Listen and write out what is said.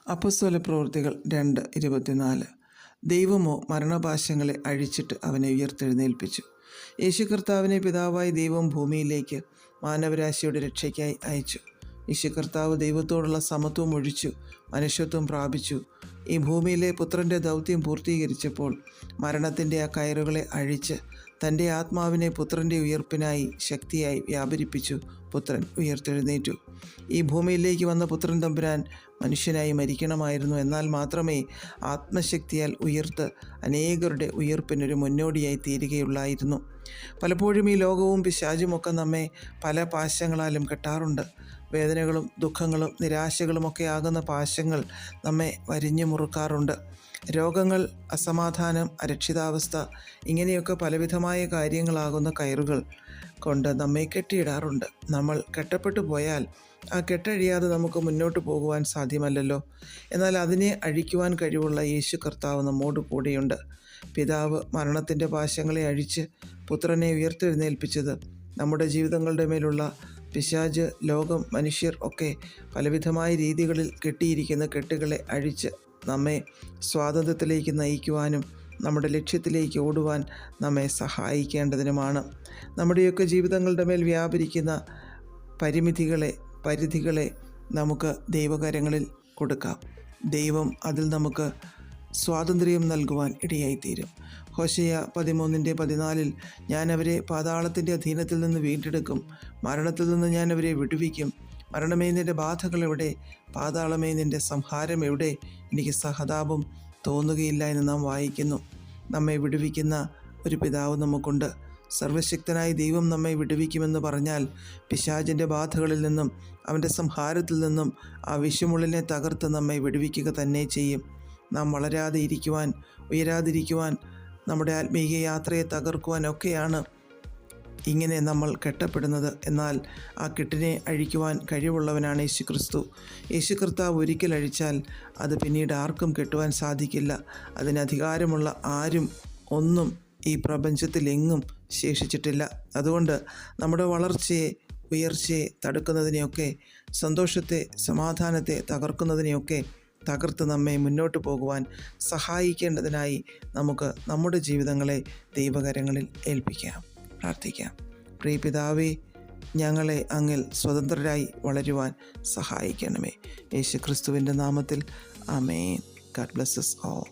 അപ്പോസ്തലപ്രവൃത്തികൾ 2:24. ദൈവമോ മരണപാശങ്ങളെ അഴിച്ചിട്ട് അവനെ ഉയർത്തെഴുന്നേൽപ്പിച്ചു. യേശു കർത്താവിനെ പിതാവായ ദൈവം ഭൂമിയിലേക്ക് മാനവരാശിയുടെ രക്ഷയ്ക്കായി അയച്ചു. യേശു കർത്താവ് ദൈവത്തോടുള്ള സമത്വം ഒഴിച്ചു മനുഷ്യത്വം പ്രാപിച്ചു. ഈ ഭൂമിയിലെ പുത്രൻ്റെ ദൗത്യം പൂർത്തീകരിച്ചപ്പോൾ മരണത്തിൻ്റെ ആ കയറുകളെ അഴിച്ച് തൻ്റെ ആത്മാവിനെ പുത്രൻ്റെ ഉയർപ്പിനായി ശക്തിയായി വ്യാപരിപ്പിച്ചു. പുത്രൻ ഉയർത്തെഴുന്നേറ്റു. ഈ ഭൂമിയിലേക്ക് വന്ന പുത്രൻ തമ്പുരാൻ മനുഷ്യനായി മരിക്കണമായിരുന്നു. എന്നാൽ മാത്രമേ ആത്മശക്തിയാൽ ഉയർത്ത് അനേകരുടെ ഉയർപ്പിനൊരു മുന്നോടിയായി തീരുകയുള്ളായിരുന്നു. പലപ്പോഴും ഈ ലോകവും പിശാചുമൊക്കെ നമ്മെ പല പാശങ്ങളാലും കെട്ടാറുണ്ട്. വേദനകളും ദുഃഖങ്ങളും നിരാശകളുമൊക്കെ ആകുന്ന പാശങ്ങൾ നമ്മെ വരിഞ്ഞു മുറുക്കാറുണ്ട്. രോഗങ്ങൾ, അസമാധാനം, അരക്ഷിതാവസ്ഥ, ഇങ്ങനെയൊക്കെ പലവിധമായ കാര്യങ്ങളാകുന്ന കയറുകൾ കൊണ്ട് നമ്മെ കെട്ടിയിടാറുണ്ട്. നമ്മൾ കെട്ടപ്പെട്ടു പോയാൽ ആ കെട്ടഴിയാതെ നമുക്ക് മുന്നോട്ട് പോകുവാൻ സാധ്യമല്ലല്ലോ. എന്നാൽ അതിനെ അഴിക്കുവാൻ കഴിവുള്ള യേശു കർത്താവ് നമ്മോട് കൂടെയുണ്ട്. പിതാവ് മരണത്തിൻ്റെ പാശങ്ങളെ അഴിച്ച് പുത്രനെ ഉയർത്തെഴുന്നേൽപ്പിച്ചത് നമ്മുടെ ജീവിതങ്ങളുടെ മേലുള്ള പിശാച്, ലോകം, മനുഷ്യർ ഒക്കെ പലവിധമായ രീതികളിൽ കെട്ടിയിരിക്കുന്ന കെട്ടുകളെ അഴിച്ച് നമ്മെ സ്വാതന്ത്ര്യത്തിലേക്ക് നയിക്കുവാനും നമ്മുടെ ലക്ഷ്യത്തിലേക്ക് ഓടുവാൻ നമ്മെ സഹായിക്കേണ്ടതിനുമാണ്. നമ്മുടെയൊക്കെ ജീവിതങ്ങളുടെ മേൽ വ്യാപരിക്കുന്ന പരിധികളെ നമുക്ക് ദൈവകരങ്ങളിൽ കൊടുക്കാം. ദൈവം അതിൽ നമുക്ക് സ്വാതന്ത്ര്യം നൽകുവാൻ ഇടയായിത്തീരും. ഹോശയ്യ 13:14 ഞാൻ അവരെ പാതാളത്തിൻ്റെ അധീനത്തിൽ നിന്ന് വീണ്ടെടുക്കും, മരണത്തിൽ നിന്ന് ഞാൻ അവരെ വിടുവിക്കും. മരണമേ നിൻ്റെ ബാധകൾ എവിടെ? പാതാളമേ നിൻ്റെ സംഹാരം എവിടെ? എനിക്ക് സഹതാപം തോന്നുകയില്ല എന്ന് നാം വായിക്കുന്നു. നമ്മെ വിടുവിക്കുന്ന ഒരു പിതാവ് നമുക്കുണ്ട്. സർവശക്തനായ ദൈവം നമ്മെ വിടുവിക്കുമെന്ന് പറഞ്ഞാൽ പിശാചിൻ്റെ ബാധകളിൽ നിന്നും അവൻ്റെ സംഹാരത്തിൽ നിന്നും ആ വിഷമുള്ളിനെ തകർത്ത് നമ്മെ വിടുവിക്കുക തന്നെ ചെയ്യും. നാം വളരാതെ ഇരിക്കുവാൻ, ഉയരാതിരിക്കുവാൻ, നമ്മുടെ ആത്മീയ യാത്രയെ തകർക്കുവാൻ ഒക്കെയാണ് ഇങ്ങനെ നമ്മൾ കെട്ടപ്പെടുന്നത്. എന്നാൽ ആ കെട്ടിനെ അഴിക്കുവാൻ കഴിവുള്ളവനാണ് യേശു ക്രിസ്തു. യേശു കർത്താവ് ഒരിക്കൽ അഴിച്ചാൽ അത് പിന്നീട് ആർക്കും കെട്ടുവാൻ സാധിക്കില്ല. അതിന് അധികാരമുള്ള ആരും ഒന്നും ഈ പ്രപഞ്ചത്തിലെങ്ങും ശേഷിച്ചിട്ടില്ല. അതുകൊണ്ട് നമ്മുടെ വളർച്ചയെ, ഉയർച്ചയെ തടുക്കുന്നതിനെയൊക്കെ, സന്തോഷത്തെ, സമാധാനത്തെ തകർക്കുന്നതിനെയൊക്കെ തകർത്ത് നമ്മെ മുന്നോട്ട് പോകുവാൻ സഹായിക്കേണ്ടതിനായി നമുക്ക് നമ്മുടെ ജീവിതങ്ങളെ ദൈവകരങ്ങളിൽ ഏൽപ്പിക്കാം. പ്രാർത്ഥിക്കാം. പ്രിയ പിതാവേ, ഞങ്ങളെ അങ്ങിൽ സ്വതന്ത്രരായി വളരുവാൻ സഹായിക്കണമേ. യേശു ക്രിസ്തുവിൻ്റെ നാമത്തിൽ ആമേൻ. God bless us all.